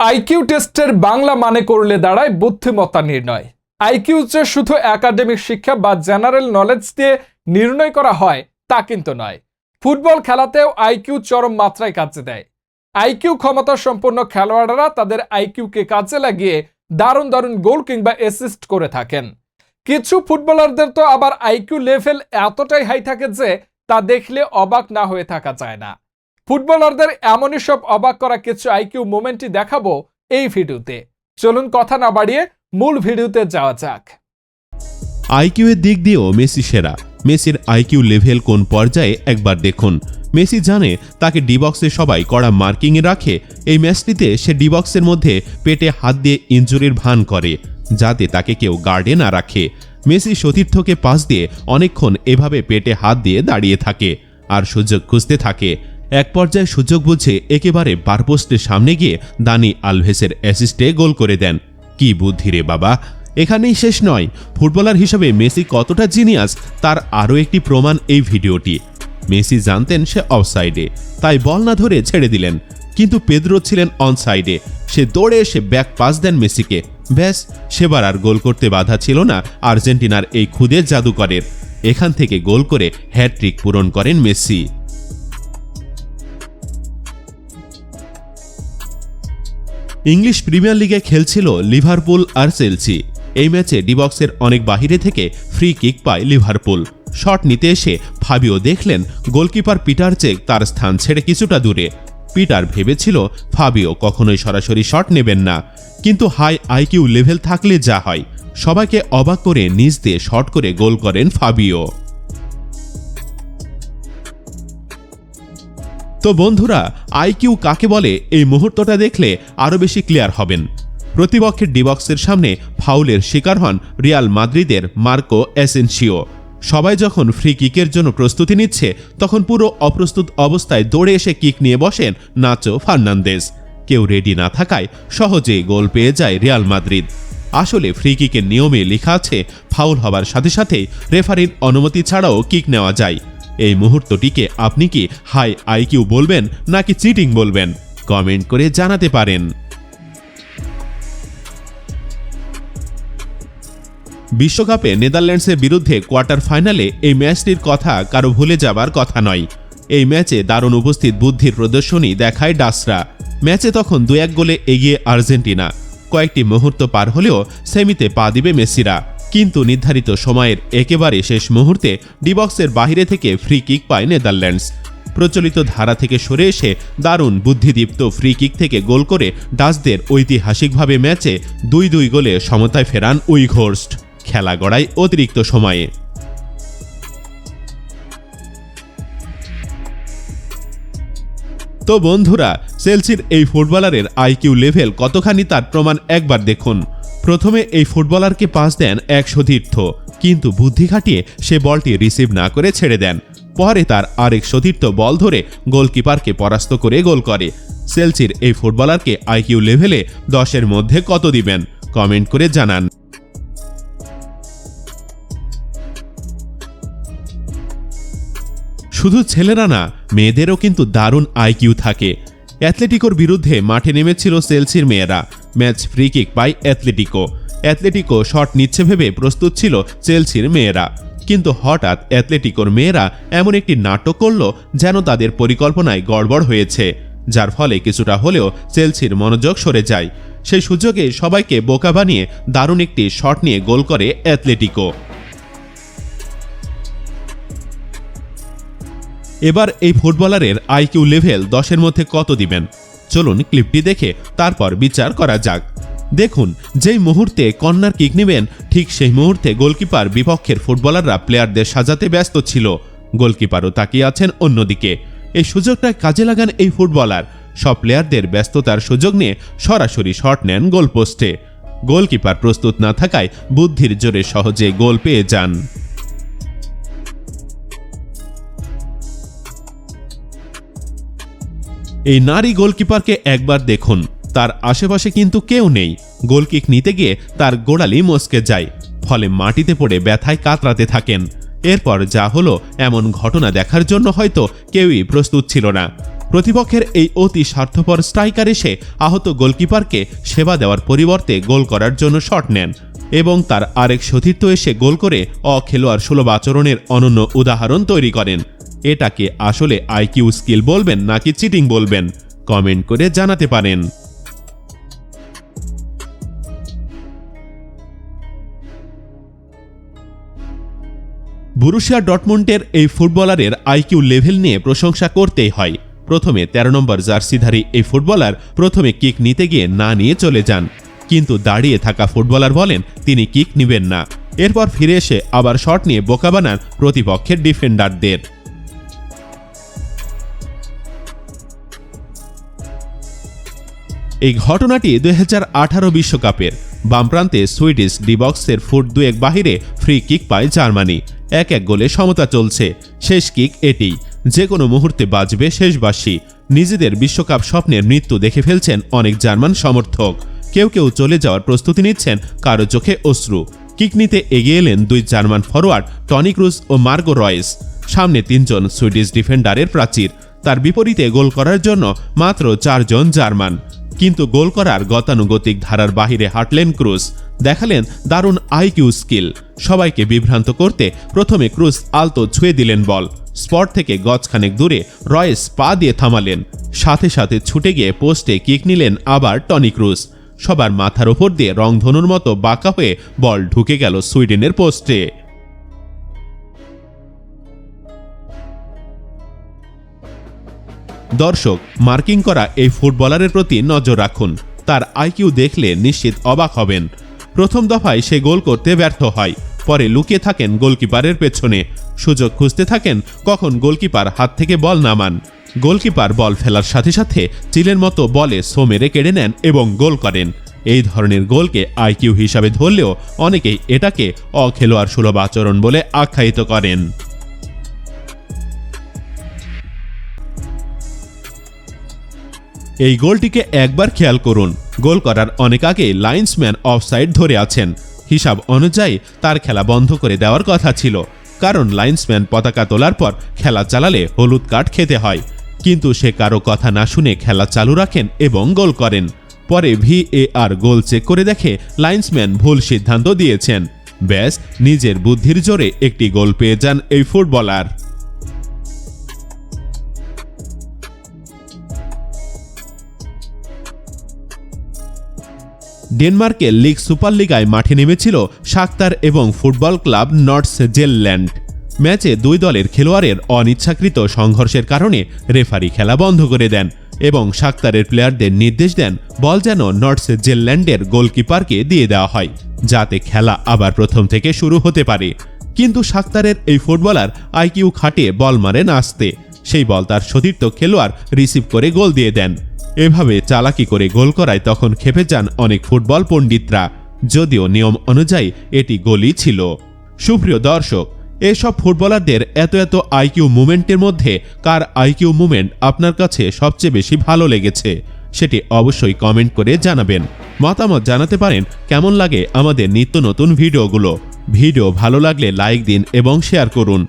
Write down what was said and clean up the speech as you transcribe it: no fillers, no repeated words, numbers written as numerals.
IQ টেস্টের বাংলা মানে করলে দাঁড়ায় বুদ্ধিমত্তা নির্ণয়। আইকিউ যে শুধু একাডেমিক শিক্ষা বা জেনারেল নলেজ দিয়ে নির্ণয় করা হয় তা কিন্তু নয়। ফুটবল খেলাতেও আইকিউ চরম মাত্রায় কাজে দেয়। আইকিউ ক্ষমতা সম্পন্ন খেলোয়াড়রা তাদের আইকিউকে কাজে লাগিয়ে দারুণ দারুণ গোল কিংবা অ্যাসিস্ট করে থাকেন। কিছু ফুটবলারদের তো আবার আইকিউ লেভেল এতটাই হাই থাকে যে তা দেখলে অবাক না হয়ে থাকা যায় না। ফুটবলারদের এমনই সব অবাক করা কিছু আইকিউ মোমেন্টই দেখাবো এই ভিডিওতে। চলুন কথা না বাড়িয়ে মূল ভিডিওতে যাওয়া যাক। আইকিউ এর দিক দিয়েও মেসি সেরা। মেসির আইকিউ লেভেল কোন পর্যায়ে একবার দেখুন। মেসি জানে তাকে ডি বক্সে সবাই কড়া মার্কিং এ রাখে। এই ম্যাচটিতে সে ডি বক্সের মধ্যে পেটে হাত দিয়ে ইনজুরির ভান করে যাতে তাকে কেউ গার্ডে না রাখে। মেসি সতীর্থকে পাস দিয়ে অনেকক্ষণ এভাবে পেটে হাত দিয়ে দাঁড়িয়ে থাকে আর সুযোগ খুঁজতে থাকে। এক পর্যায়ে সুযোগ বুঝে একেবারে বারপোস্টের সামনে গিয়ে দানি আলভেসের অ্যাসিস্টে গোল করে দেন। কি বুদ্ধি রে বাবা! এখানেই শেষ নয়, ফুটবলার হিসেবে মেসি কতটা জিনিয়াস তার আরও একটি প্রমাণ এই ভিডিওটি। মেসি জানতেন সে অফসাইডে, তাই বল না ধরে ছেড়ে দিলেন, কিন্তু পেদ্রো ছিলেন অনসাইডে। সে দৌড়ে এসে ব্যাক পাস দেন মেসিকে। ব্যাস, সেবার আর গোল করতে বাধা ছিল না আর্জেন্টিনার এই খুদে জাদুকরের। এখান থেকে গোল করে হ্যাটট্রিক পূরণ করেন মেসি। ইংলিশ প্রিমিয়ার লিগে খেলছিল লিভারপুল আর চেলসি। এই ম্যাচে ডিবক্সের অনেক বাহিরে থেকে ফ্রি কিক পায় লিভারপুল। শট নিতে এসে ফাবিও দেখলেন গোলকিপার পিটার চেক তার স্থান ছেড়ে কিছুটা দূরে। পিটার ভেবেছিল ফাবিও কখনোই সরাসরি শট নেবেন না, কিন্তু হাই আইকিউ লেভেল থাকলে যা হয়, সবাইকে অবাক করে নিজ দিয়ে শট করে গোল করেন ফাবিও। তো বন্ধুরা, আইকিউ কাকে বলে এই মুহূর্তটা দেখলে আরও বেশি ক্লিয়ার হবেন। প্রতিপক্ষের ডিবক্সের সামনে ফাউলের শিকার হন রিয়াল মাদ্রিদের মার্কো অ্যাসেনসিও। সবাই যখন ফ্রি কিকের জন্য প্রস্তুতি নিচ্ছে তখন পুরো অপ্রস্তুত অবস্থায় দৌড়ে এসে কিক নিয়ে বসেন নাচো ফার্নান্দেজ। কেউ রেডি না থাকায় সহজেই গোল পেয়ে যায় রিয়াল মাদ্রিদ। আসলে ফ্রি কিকের নিয়মে লেখা আছে ফাউল হবার সাথে সাথেই রেফারির অনুমতি ছাড়াও কিক নেওয়া যায়। এই মুহূর্তটিকে আপনি কি হাই আইকিউ বলবেন নাকি চিটিং বলবেন? কমেন্ট করে জানাতে পারেন। বিশ্বকাপে নেদারল্যান্ডসের বিরুদ্ধে কোয়ার্টার ফাইনালে এই ম্যাচটির কথা কারো ভুলে যাবার কথা নয়। এই ম্যাচে দারুণ উপস্থিত বুদ্ধির প্রদর্শনী দেখায় ডাচরা। ম্যাচে তখন 2-1 গোলে এগিয়ে আর্জেন্টিনা। কয়েকটি মুহূর্ত পার হলেও সেমিতে পা দিবে মেসিরা, কিন্তু নির্ধারিত সময়ের একেবারে শেষ মুহূর্তে ডিবক্সের বাহিরে থেকে ফ্রি কিক পায় নেদারল্যান্ডস। প্রচলিত ধারা থেকে সরে এসে দারুণ বুদ্ধিদীপ্ত ফ্রি কিক থেকে গোল করে ডাচদের ঐতিহাসিকভাবে ম্যাচে 2-2 গোলে সমতায় ফেরান উইঘোর্স্ট। খেলা গড়ায় অতিরিক্ত সময়ে। তো বন্ধুরা, চেলসির এই ফুটবলারের আইকিউ লেভেল কতখানি তার প্রমাণ একবার দেখুন। প্রথমে এই ফুটবলারকে পাস দেন এক সতীর্থ, কিন্তু বুদ্ধি খাটিয়ে সে বলটি রিসিভ না করে ছেড়ে দেন। পরে তার আরেক সতীর্থ বল ধরে গোলকিপারকে পরাস্ত করে গোল করে। চেলসির এই ফুটবলারকে আইকিউ লেভেলে 10-এর মধ্যে কত দিবেন? কমেন্ট করে জানান। শুধু ছেলেরা না, মেয়েদেরও কিন্তু দারুণ আইকিউ থাকে। অ্যাথলেটিকোর বিরুদ্ধে মাঠে নেমেছিল চেলসির মেয়েরা। ম্যাচ ফ্রি কিক পায় অ্যাথলেটিকো শট নিচ্ছে ভেবে প্রস্তুত ছিল চেলসির মেয়েরা, কিন্তু হঠাৎ অ্যাথলেটিকোর মেয়েরা এমন একটি নাটক করল যেন তাদের পরিকল্পনায় গড়বড় হয়েছে, যার ফলে কিছুটা হলেও চেলসির মনোযোগ সরে যায়। সেই সুযোগে সবাইকে বোকা বানিয়ে দারুণ একটি শট নিয়ে গোল করে অ্যাথলেটিকো। এবার এই ফুটবলারের আইকিউ লেভেল 10-এর মধ্যে কত দিবেন? চলুন ক্লিপটি দেখে তারপর বিচার করা যাক। দেখুন, যেই মুহূর্তে কর্নার কিক নেবেন ঠিক সেই মুহূর্তে গোলকিপার বিপক্ষের ফুটবলাররা প্লেয়ারদের সাজাতে ব্যস্ত ছিল। গোলকিপারও তাকিয়ে আছেন অন্যদিকে। এই সুযোগটা কাজে লাগান এই ফুটবলার। সব প্লেয়ারদের ব্যস্ততার সুযোগ নিয়ে সরাসরি শট নেন গোলপোস্টে। গোলকিপার প্রস্তুত না থাকায় বুদ্ধির জোরে সহজে গোল পেয়ে যান। এই নারী গোলকিপারকে একবার দেখুন, তার আশেপাশে কিন্তু কেউ নেই। গোলকিক নিতে গিয়ে তার গোড়ালি মচকে যায়, ফলে মাটিতে পড়ে ব্যথায় কাতরাতে থাকেন। এরপর যা হলো, এমন ঘটনা দেখার জন্য হয়তো কেউই প্রস্তুত ছিল না। প্রতিপক্ষের এই অতি স্বার্থপর স্ট্রাইকার এসে আহত গোলকিপারকে সেবা দেওয়ার পরিবর্তে গোল করার জন্য শট নেন এবং তার আরেক সতীর্থ এসে গোল করে অখেলোয়াড় সুলভ আচরণের অনন্য উদাহরণ তৈরি করেন। এটাকে আসলে আইকিউ স্কিল বলবেন নাকি চিটিং বলবেন, কমেন্ট করে জানাতে পারেন। বরুসিয়া ডর্টমুন্ডের এই ফুটবলারের আইকিউ লেভেল নিয়ে প্রশংসা করতেই হয়। প্রথমে 13 নম্বর জার্সিধারী এই ফুটবলার প্রথমে কিক নিতে গিয়ে না নিয়ে চলে যান, কিন্তু দাঁড়িয়ে থাকা ফুটবলার বলেন তিনি কিক নেবেন না। এরপর ফিরে এসে আবার শট নিয়ে বোকা বানান প্রতিপক্ষের ডিফেন্ডারদের। এই ঘটনাটি 2018 বিশ্বকাপের। বামপ্রান্তে সুইডিশ ডিবক্সের ফুট 2 বাহিরে ফ্রি কিক পায় জার্মানি। 1-1 গোলে সমতা চলছে। শেষ কিক এটি, যে কোনো মুহূর্তে বাজবে শেষ বাঁশি। নিজেদের বিশ্বকাপ স্বপ্নের মৃত্যু দেখে ফেলছেন অনেক জার্মান সমর্থক। কেউ কেউ চলে যাওয়ার প্রস্তুতি নিচ্ছেন, কারো চোখে অশ্রু। কিক নিতে এগিয়ে এলেন 2 জার্মান ফরোয়ার্ড টনি ক্রুস ও মার্গো রয়েস। সামনে 3 জন সুইডিশ ডিফেন্ডারের প্রাচীর। তার বিপরীতে গোল করার জন্য মাত্র 4 জন জার্মান। কিন্তু গোল করার গতানুগতিক ধারার বাহিরে হাঁটলেন ক্রুস। দেখালেন দারুণ আইকিউ স্কিল। সবাইকে বিভ্রান্ত করতে প্রথমে ক্রুস আলতো ছুঁয়ে দিলেন বল। স্পট থেকে গজখানেক দূরে রয়েস পা দিয়ে থামালেন। সাথে সাথে ছুটে গিয়ে পোস্টে কিক নিলেন আবার টনি ক্রুস। সবার মাথার ওপর দিয়ে রংধনুর মতো বাঁকা হয়ে বল ঢুকে গেল সুইডেনের পোস্টে। দর্শক, মার্কিং করা এই ফুটবলারের প্রতি নজর রাখুন। তার আইকিউ দেখলে নিশ্চিত অবাক হবেন। প্রথম দফায় সে গোল করতে ব্যর্থ হয়, পরে লুকিয়ে থাকেন গোলকিপারের পেছনে। সুযোগ খুঁজতে থাকেন কখন গোলকিপার হাত থেকে বল নামান। গোলকিপার বল ফেলার সাথে সাথে চিলের মতো বলে সো মেরে কেড়ে নেন এবং গোল করেন। এই ধরনের গোলকে আইকিউ হিসাবে ধরলেও অনেকেই এটাকে অখেলোয়াড় সুলভ আচরণ বলে আখ্যায়িত করেন। এই গোলটিকে একবার খেয়াল করুন। গোল করার অনেক আগে লাইন্সম্যান অফসাইড ধরে আছেন। হিসাব অনুযায়ী তার খেলা বন্ধ করে দেওয়ার কথা ছিল, কারণ লাইন্সম্যান পতাকা তোলার পর খেলা চালালে হলুদ কার্ড খেতে হয়। কিন্তু সে কারো কথা না শুনে খেলা চালু রাখেন এবং গোল করেন। পরে VAR গোল চেক করে দেখে লাইন্সম্যান ভুল সিদ্ধান্ত দিয়েছেন। ব্যাস, নিজের বুদ্ধির জোরে একটি গোল পেয়ে যান এই ফুটবলার। ডেনমার্কের লিগ সুপার লিগায় মাঠে নেমেছিল শাখতার এবং ফুটবল ক্লাব নর্থজেল্যান্ড। ম্যাচে 2 দলের খেলোয়াড়ের অনিচ্ছাকৃত সংঘর্ষের কারণে রেফারি খেলা বন্ধ করে দেন এবং শাখতারের প্লেয়ারদের নির্দেশ দেন বল যেন নর্থজেল্যান্ডের গোলকিপারকে দিয়ে দেওয়া হয়, যাতে খেলা আবার প্রথম থেকে শুরু হতে পারে। কিন্তু শাখতারের এই ফুটবলার আইকিউ খাটিয়ে বল মারেন আস্তে। সেই বল তার সতীর্থ খেলোয়াড় রিসিভ করে গোল দিয়ে দেন। এভাবে চালাকি করে গোল করায় তখন ক্ষেপে যান অনেক ফুটবল পণ্ডিতরা, যদিও নিয়ম অনুযায়ী এটি গোলই ছিল। সুপ্রিয় দর্শক, এসব ফুটবলারদের এত এত আইকিউ মুভমেন্টের মধ্যে কার আইকিউ মুভমেন্ট আপনার কাছে সবচেয়ে বেশি ভালো লেগেছে সেটি অবশ্যই কমেন্ট করে জানাবেন। মতামত জানাতে পারেন কেমন লাগে আমাদের নিত্য নতুন ভিডিওগুলো। ভিডিও ভালো লাগলে লাইক দিন এবং শেয়ার করুন।